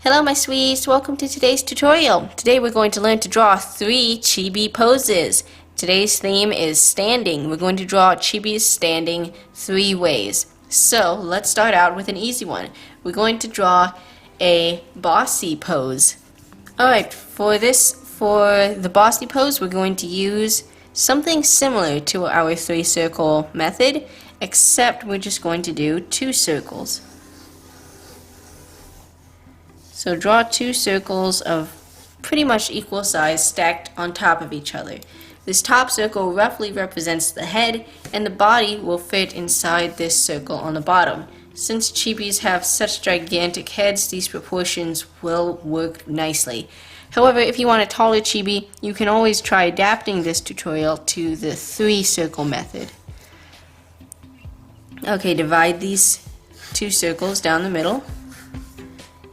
Hello my sweets, welcome to today's tutorial. Today we're going to learn to draw 3 chibi poses. Today's theme is standing. We're going to draw Chibi's standing 3 ways. So let's start out with an easy one. We're going to draw a bossy pose. Alright, for the bossy pose we're going to use something similar to our 3-circle method, except we're just going to do 2 circles. So draw 2 circles of pretty much equal size stacked on top of each other. This top circle roughly represents the head, and the body will fit inside this circle on the bottom. Since chibis have such gigantic heads, these proportions will work nicely. However, if you want a taller chibi, you can always try adapting this tutorial to the 3-circle method. Okay, divide these 2 circles down the middle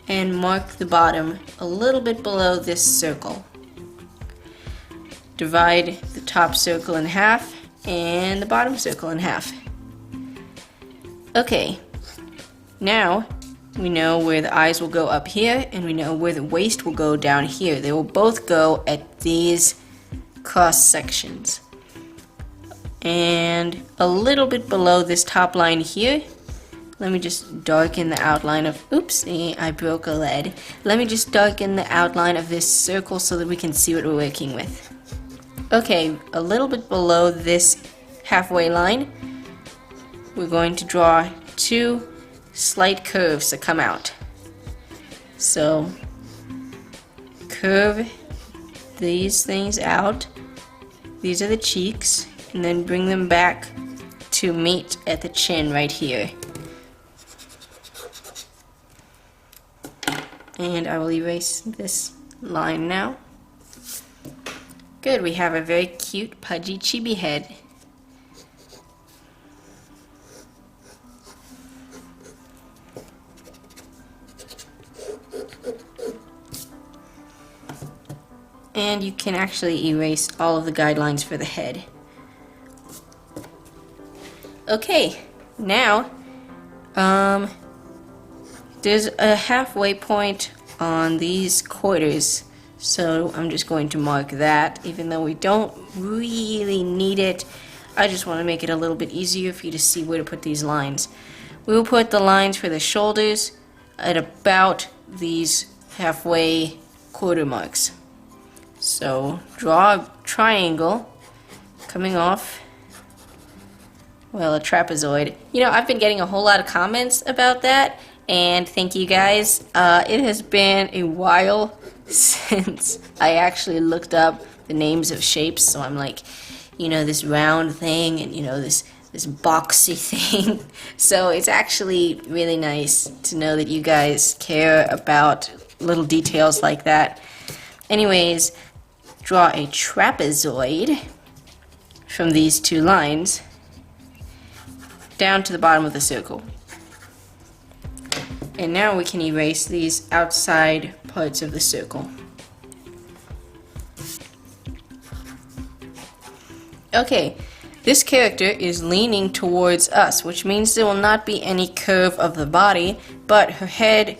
and mark the bottom a little bit below this circle. Divide the top circle in half and the bottom circle in half. Okay, now we know where the eyes will go up here, and we know where the waist will go down here. They will both go at these cross sections. And a little bit below this top line here, let me just darken the outline of, oopsie, I broke a lead. Let me just darken the outline of this circle so that we can see what we're working with. Okay, a little bit below this halfway line, we're going to draw 2 slight curves that come out. So, curve these things out. These are the cheeks, and then bring them back to meet at the chin right here. And I will erase this line now. Good, we have a very cute, pudgy chibi head. And you can actually erase all of the guidelines for the head. Okay, now, there's a halfway point on these quarters, so I'm just going to mark that. Even though we don't really need it, I just want to make it a little bit easier for you to see where to put these lines. We will put the lines for the shoulders at about these halfway quarter marks. So draw a triangle coming off, well, a trapezoid. You know, I've been getting a whole lot of comments about that, and thank you guys. It has been a while since I actually looked up the names of shapes, so I'm like, you know, this round thing and, you know, this boxy thing. So it's actually really nice to know that you guys care about little details like that. Anyways, draw a trapezoid from these 2 lines down to the bottom of the circle. And now we can erase these outside parts of the circle. Okay, this character is leaning towards us, which means there will not be any curve of the body, but her head,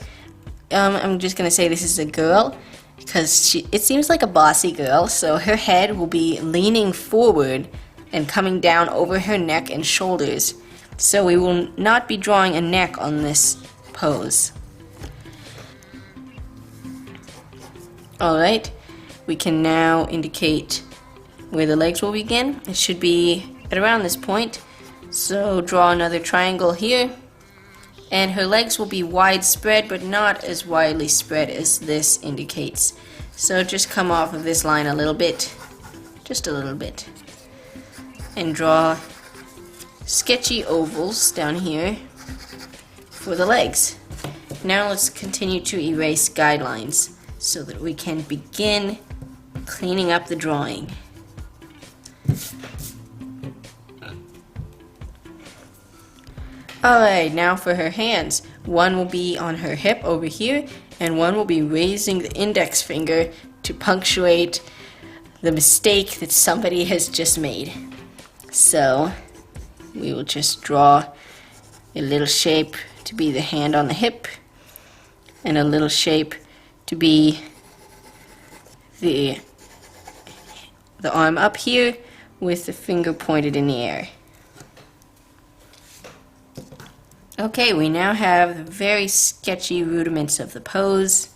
I'm just going to say this is a girl, because it seems like a bossy girl, so her head will be leaning forward and coming down over her neck and shoulders. So we will not be drawing a neck on this pose. Alright, we can now indicate where the legs will begin. It should be at around this point. So draw another triangle here. And her legs will be widespread, but not as widely spread as this indicates. So just come off of this line a little bit. Just a little bit. And draw sketchy ovals down here for the legs. Now let's continue to erase guidelines so that we can begin cleaning up the drawing. Alright, now for her hands. One will be on her hip over here, and one will be raising the index finger to punctuate the mistake that somebody has just made. So we will just draw a little shape to be the hand on the hip, and a little shape to be the arm up here with the finger pointed in the air. Okay, we now have the very sketchy rudiments of the pose.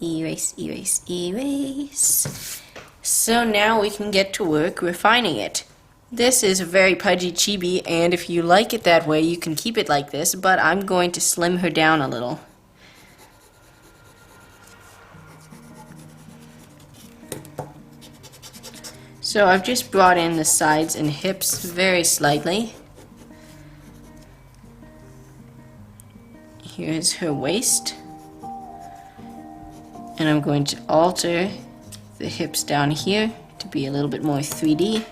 Erase, erase, erase. So now we can get to work refining it. This is a very pudgy chibi, and if you like it that way, you can keep it like this, but I'm going to slim her down a little. So I've just brought in the sides and hips very slightly. Here's her waist. And I'm going to alter the hips down here to be a little bit more 3D.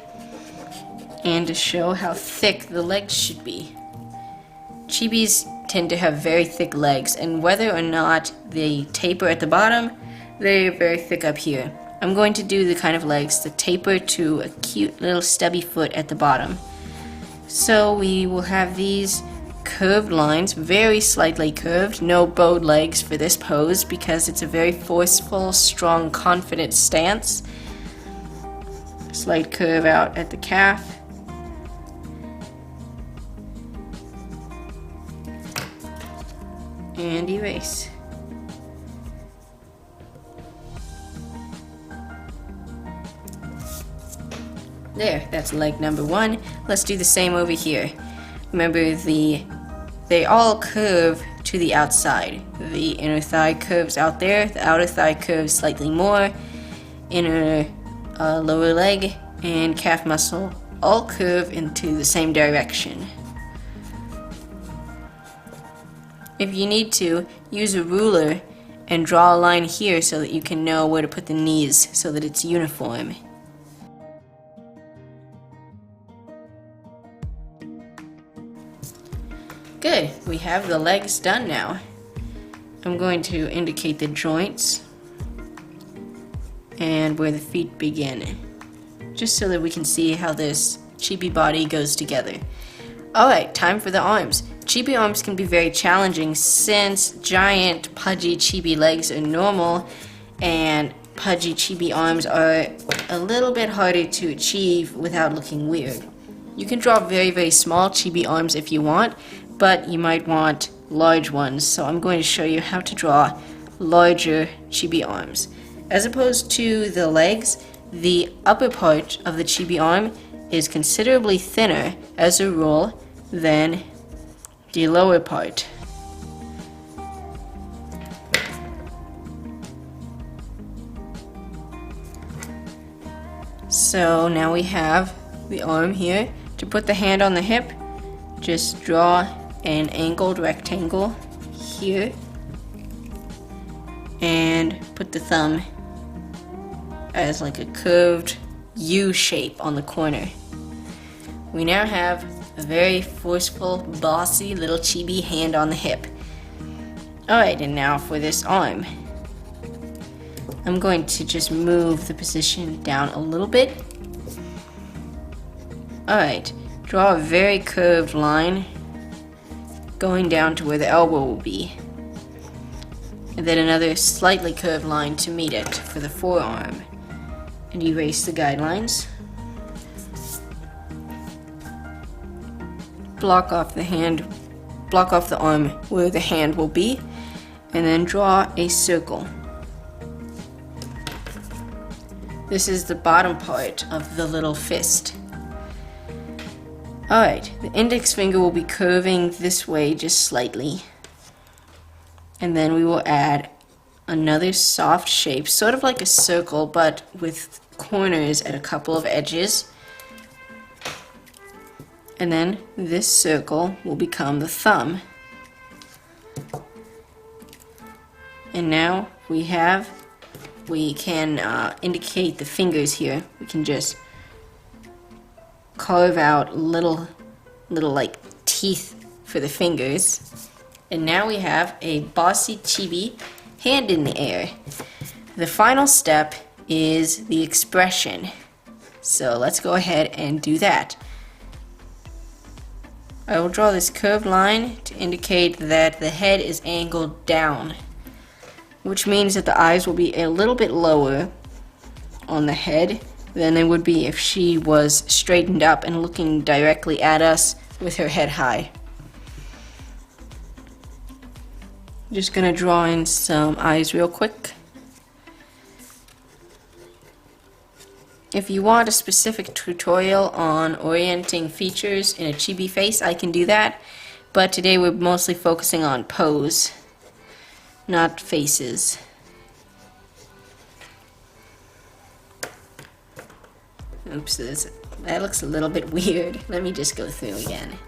And to show how thick the legs should be. Chibis tend to have very thick legs, and whether or not they taper at the bottom, they're very thick up here. I'm going to do the kind of legs that taper to a cute little stubby foot at the bottom. So we will have these curved lines, very slightly curved, no bowed legs for this pose because it's a very forceful, strong, confident stance. Slight curve out at the calf. And erase. There, that's leg number 1. Let's do the same over here. Remember, they all curve to the outside. The inner thigh curves out there, the outer thigh curves slightly more, inner lower leg and calf muscle all curve into the same direction. If you need to, use a ruler and draw a line here so that you can know where to put the knees so that it's uniform. Good, we have the legs done now. I'm going to indicate the joints and where the feet begin, just so that we can see how this chibi body goes together. Alright, time for the arms. Chibi arms can be very challenging since giant pudgy chibi legs are normal and pudgy chibi arms are a little bit harder to achieve without looking weird. You can draw very, very small chibi arms if you want, but you might want large ones, so I'm going to show you how to draw larger chibi arms. As opposed to the legs, the upper part of the chibi arm is considerably thinner, as a rule, than the lower part. So now we have the arm here. To put the hand on the hip, just draw an angled rectangle here and put the thumb as like a curved U shape on the corner. We now have a very forceful, bossy little chibi hand on the hip. Alright, and now for this arm. I'm going to just move the position down a little bit. Alright, draw a very curved line going down to where the elbow will be. And then another slightly curved line to meet it for the forearm. And erase the guidelines. Block off the arm where the hand will be, and then draw a circle. This is the bottom part of the little fist. Alright, the index finger will be curving this way just slightly. And then we will add another soft shape, sort of like a circle, but with corners at a couple of edges. And then this circle will become the thumb. And now we can indicate the fingers here. We can just carve out little like teeth for the fingers. And now we have a bossy chibi hand in the air. The final step is the expression. So let's go ahead and do that. I will draw this curved line to indicate that the head is angled down which means that the eyes will be a little bit lower on the head than they would be if she was straightened up and looking directly at us with her head high. Just gonna draw in some eyes real quick. If you want a specific tutorial on orienting features in a chibi face, I can do that, but today we're mostly focusing on pose, not faces. Oops, that looks a little bit weird. Let me just go through again.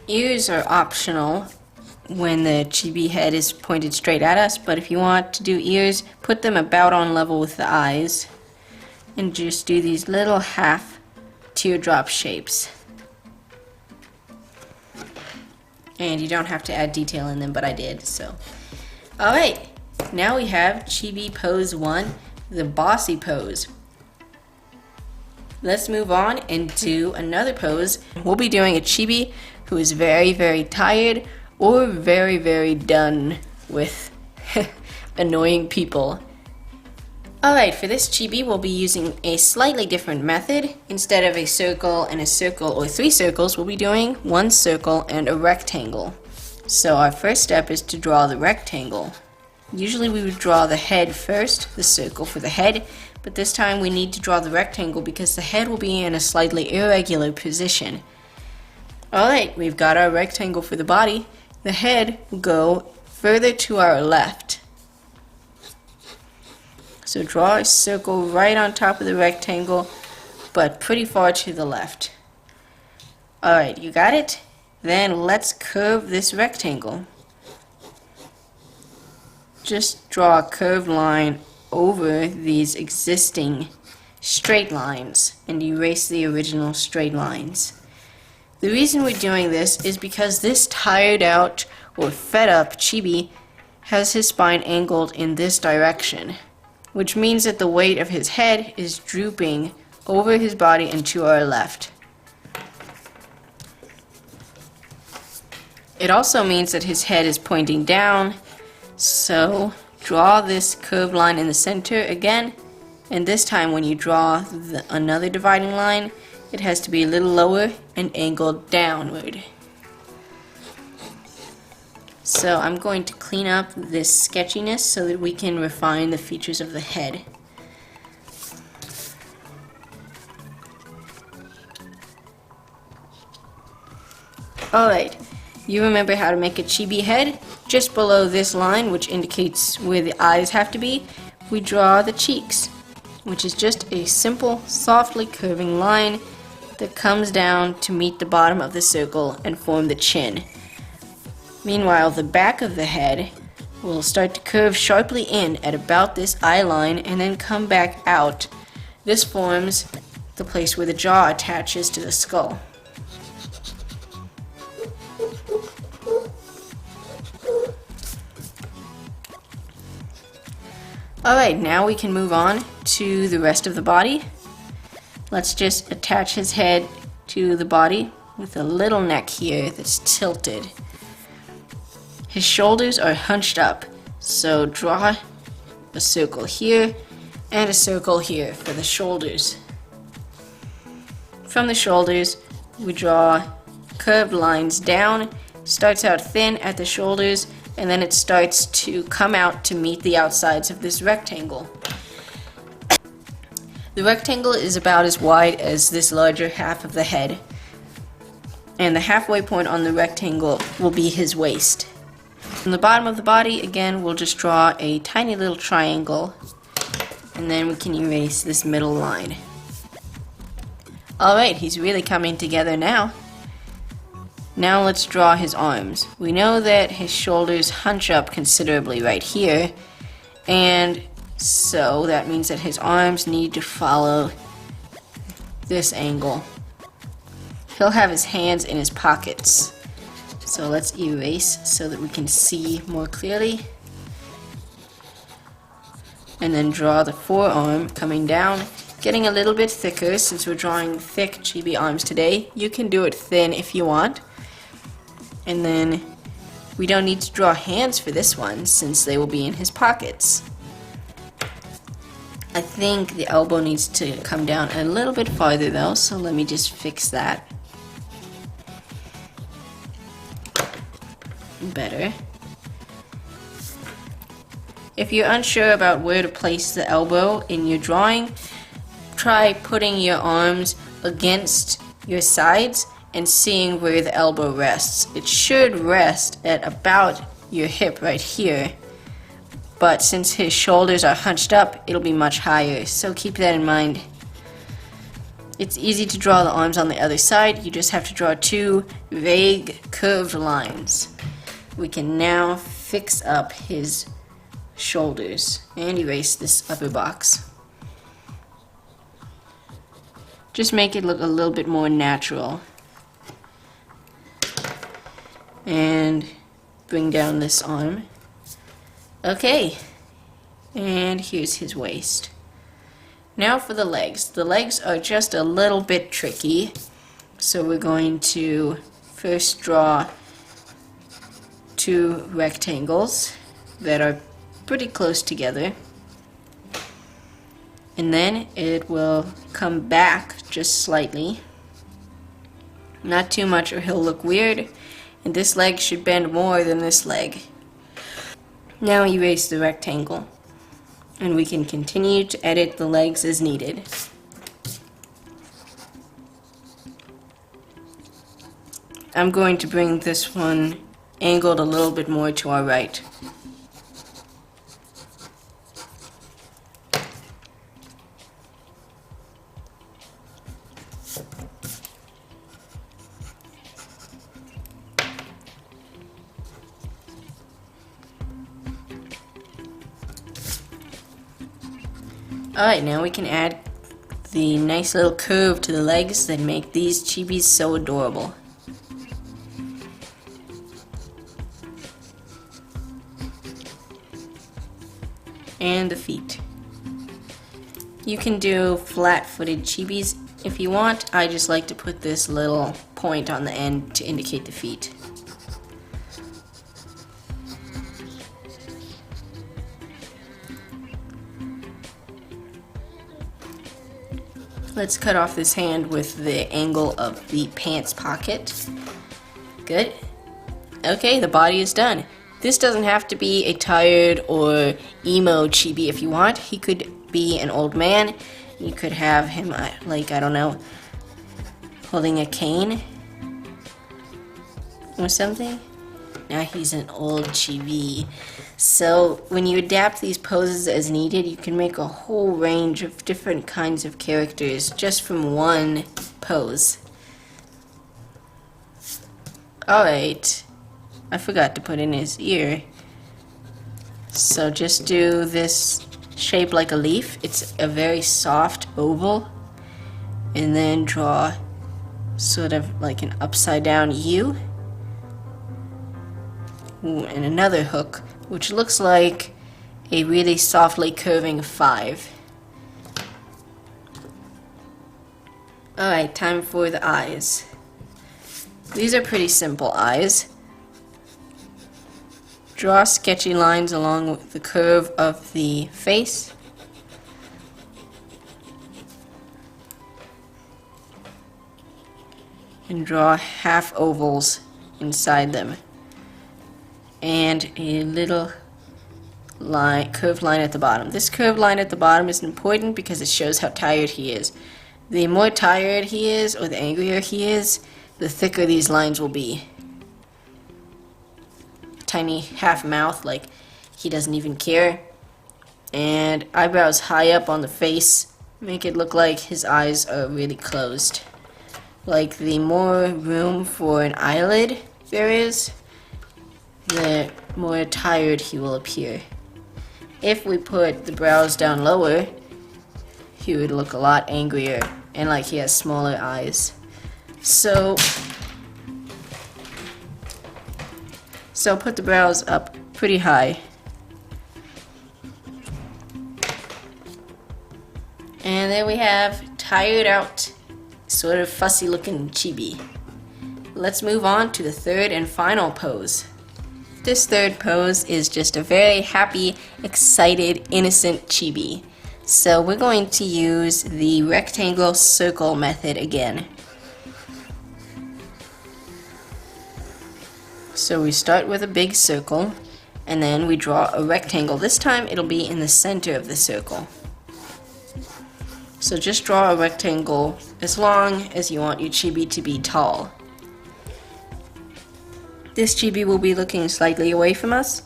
Ears are optional when the chibi head is pointed straight at us, but if you want to do ears, put them about on level with the eyes and just do these little half teardrop shapes. And you don't have to add detail in them, but I did, so. Alright, now we have Chibi Pose 1, the Bossy Pose. Let's move on and do another pose. We'll be doing a chibi who is very, very tired or very, very done with annoying people. Alright, for this chibi we'll be using a slightly different method. Instead of a circle and a circle or 3 circles, we'll be doing 1 circle and a rectangle. So our first step is to draw the rectangle. Usually we would draw the head first, the circle for the head, but this time we need to draw the rectangle because the head will be in a slightly irregular position. Alright, we've got our rectangle for the body. The head will go further to our left. So draw a circle right on top of the rectangle, but pretty far to the left. Alright, you got it? Then let's curve this rectangle. Just draw a curved line over these existing straight lines and erase the original straight lines. The reason we're doing this is because this tired out or fed up chibi has his spine angled in this direction, which means that the weight of his head is drooping over his body and to our left. It also means that his head is pointing down, so draw this curved line in the center again, and this time when you draw another dividing line, it has to be a little lower and angled downward. So I'm going to clean up this sketchiness so that we can refine the features of the head. Alright, you remember how to make a chibi head? Just below this line, which indicates where the eyes have to be, we draw the cheeks, which is just a simple, softly curving line that comes down to meet the bottom of the circle and form the chin. Meanwhile, the back of the head will start to curve sharply in at about this eye line and then come back out. This forms the place where the jaw attaches to the skull. Alright, now we can move on to the rest of the body. Let's just attach his head to the body with a little neck here that's tilted. His shoulders are hunched up, so draw a circle here and a circle here for the shoulders. From the shoulders, we draw curved lines down. Starts out thin at the shoulders, and then it starts to come out to meet the outsides of this rectangle. The rectangle is about as wide as this larger half of the head, and the halfway point on the rectangle will be his waist. From the bottom of the body, again, we'll just draw a tiny little triangle, and then we can erase this middle line. Alright, he's really coming together now. Now let's draw his arms. We know that his shoulders hunch up considerably right here, and so that means that his arms need to follow this angle. He'll have his hands in his pockets. So let's erase so that we can see more clearly. And then draw the forearm coming down, getting a little bit thicker since we're drawing thick chibi arms today. You can do it thin if you want. And then we don't need to draw hands for this one since they will be in his pockets. I think the elbow needs to come down a little bit farther though, so let me just fix that. Better. If you're unsure about where to place the elbow in your drawing, try putting your arms against your sides and seeing where the elbow rests. It should rest at about your hip right here, but since his shoulders are hunched up, it'll be much higher, so keep that in mind. It's easy to draw the arms on the other side. You just have to draw two vague curved lines. We can now fix up his shoulders and erase this upper box. Just make it look a little bit more natural. And bring down this arm. Okay, and here's his waist. Now for the legs. The legs are just a little bit tricky, so we're going to first draw two rectangles that are pretty close together, and then it will come back just slightly, not too much or he'll look weird, and this leg should bend more than this leg. Now erase the rectangle, and we can continue to edit the legs as needed. I'm going to bring this one angled a little bit more to our right. Alright, now we can add the nice little curve to the legs that make these chibis so adorable. And the feet. You can do flat-footed chibis if you want. I just like to put this little point on the end to indicate the feet. Let's cut off this hand with the angle of the pants pocket. Good. Okay, the body is done. This doesn't have to be a tired or emo chibi if you want. He could be an old man. You could have him, like, I don't know, holding a cane or something. Now he's an old chibi. So when you adapt these poses as needed, you can make a whole range of different kinds of characters just from one pose. Alright, I forgot to put in his ear. So just do this shape like a leaf. It's a very soft oval. And then draw sort of like an upside down U. Ooh, and another hook, which looks like a really softly curving 5. Alright, time for the eyes. These are pretty simple eyes. Draw sketchy lines along the curve of the face. And draw half ovals inside them. And a little line, curved line at the bottom. This curved line at the bottom is important because it shows how tired he is. The more tired he is, or the angrier he is, the thicker these lines will be. Tiny half mouth, like he doesn't even care. And eyebrows high up on the face make it look like his eyes are really closed. Like the more room for an eyelid there is, the more tired he will appear. If we put the brows down lower, he would look a lot angrier and like he has smaller eyes. So put the brows up pretty high. And there we have tired out, sort of fussy looking Chibi. Let's move on to the third and final pose. This third pose is just a very happy, excited, innocent Chibi. So we're going to use the rectangle circle method again. So we start with a big circle, and then we draw a rectangle. This time it'll be in the center of the circle. So just draw a rectangle as long as you want your Chibi to be tall. This Chibi will be looking slightly away from us,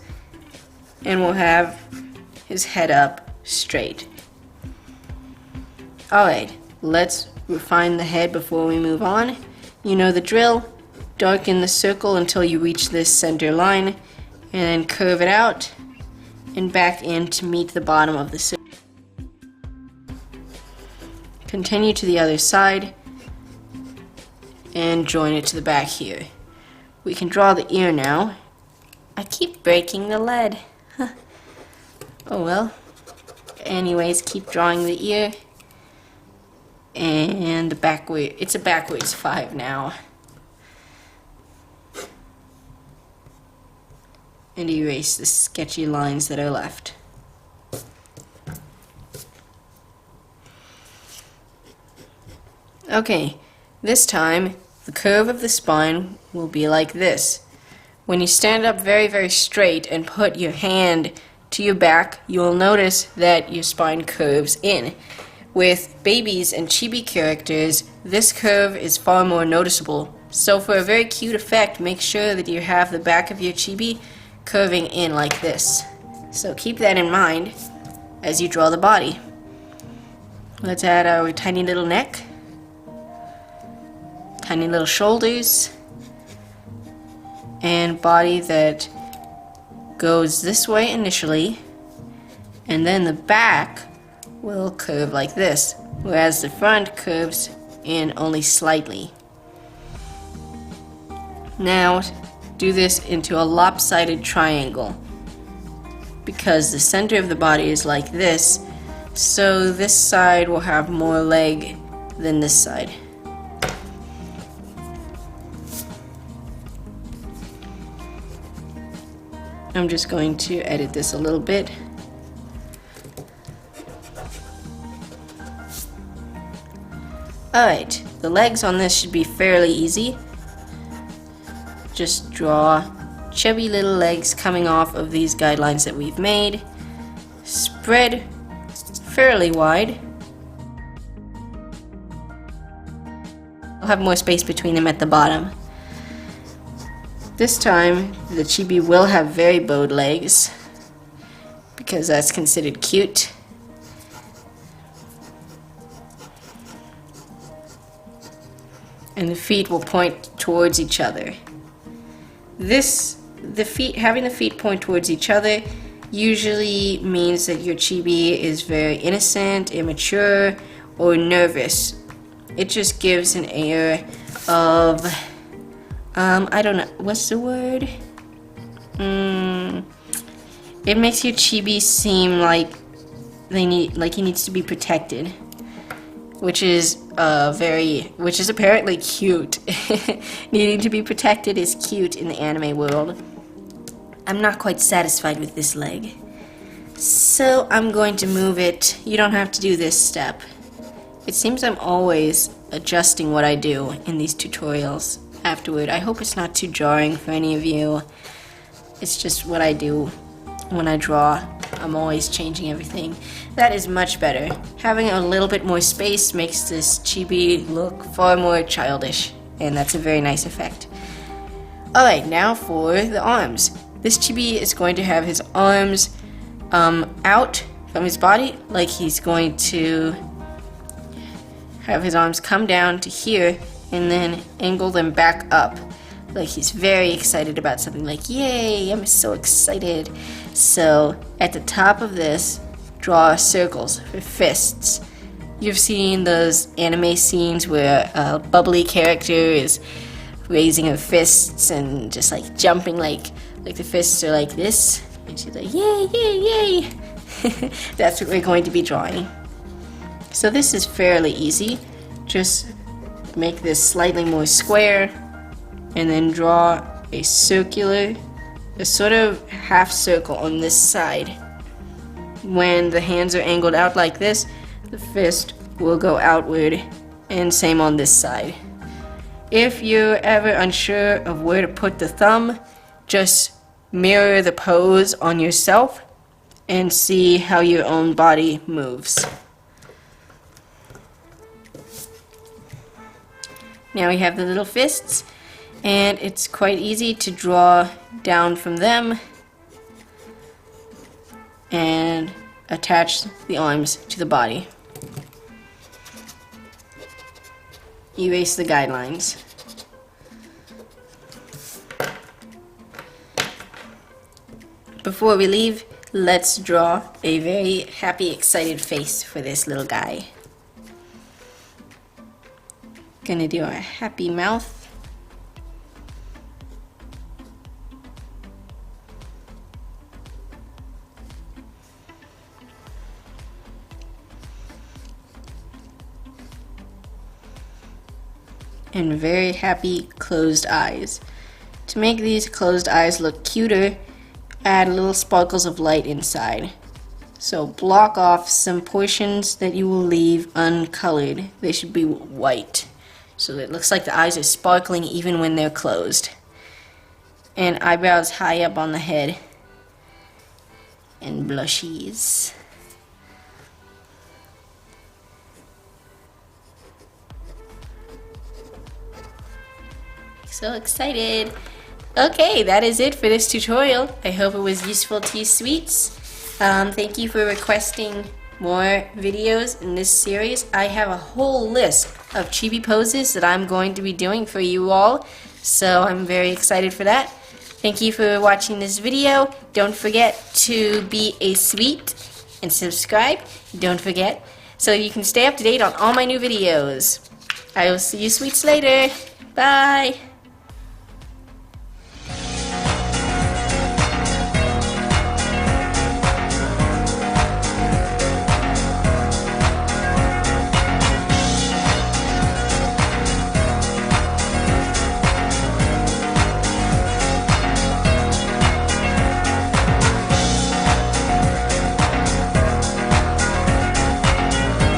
and we'll have his head up straight. Alright, let's refine the head before we move on. You know the drill. Darken the circle until you reach this center line, and then curve it out and back in to meet the bottom of the circle. Continue to the other side and join it to the back here. We can draw the ear now. I keep breaking the lead. Oh well. Anyways, keep drawing the ear. And the backward, it's a backwards 5 now. And erase the sketchy lines that are left. Okay, this time the curve of the spine will be like this. When you stand up very, very straight and put your hand to your back, you will notice that your spine curves in. With babies and Chibi characters, this curve is far more noticeable. So for a very cute effect, make sure that you have the back of your Chibi curving in like this. So keep that in mind as you draw the body. Let's add our tiny little neck, tiny little shoulders, and body that goes this way initially, and then the back will curve like this, whereas the front curves in only slightly. Now do this into a lopsided triangle, because the center of the body is like this, so this side will have more leg than this side. I'm just going to edit this a little bit. Alright, the legs on this should be fairly easy. Just draw chubby little legs coming off of these guidelines that we've made. Spread fairly wide. We'll have more space between them at the bottom. This time, the Chibi will have very bowed legs, because that's considered cute. And the feet will point towards each other. Having the feet point towards each other usually means that your Chibi is very innocent, immature, or nervous. It just gives an air of, I don't know, what's the word? It makes your Chibi seem like he needs to be protected, which is apparently cute. Needing to be protected is cute in the anime world. I'm not quite satisfied with this leg, so I'm going to move it. You don't have to do this step. It seems I'm always adjusting what I do in these tutorials afterward. I hope it's not too jarring for any of you. It's just what I do when I draw. I'm always changing everything. That is much better. Having a little bit more space makes this Chibi look far more childish, and that's a very nice effect. Alright, now for the arms. This Chibi is going to have his arms out from his body, like he's going to have his arms come down to here and then angle them back up, like he's very excited about something, like, yay, I'm so excited. So at the top of this, draw circles for fists. You've seen those anime scenes where a bubbly character is raising her fists and just like jumping, like the fists are like this, and she's like, yay, yay, yay. That's what we're going to be drawing. So this is fairly easy. Just make this slightly more square and then draw a circular, a sort of half circle on this side. When the hands are angled out like this, the fist will go outward, and same on this side. If you're ever unsure of where to put the thumb, just mirror the pose on yourself and see how your own body moves. Now we have the little fists, and it's quite easy to draw down from them and attach the arms to the body. Erase the guidelines. Before we leave, let's draw a very happy, excited face for this little guy. Gonna do a happy mouth. And very happy closed eyes. To make these closed eyes look cuter, add little sparkles of light inside. So block off some portions that you will leave uncolored. They should be white, so that it looks like the eyes are sparkling even when they're closed. And eyebrows high up on the head. And blushies. So excited! Okay, that is it for this tutorial. I hope it was useful to you sweets. Thank you for requesting more videos in this series. I have a whole list of chibi poses that I'm going to be doing for you all, so I'm very excited for that. Thank you for watching this video. Don't forget to be a sweet and subscribe. Don't forget, so you can stay up to date on all my new videos. I will see you sweets later. Bye!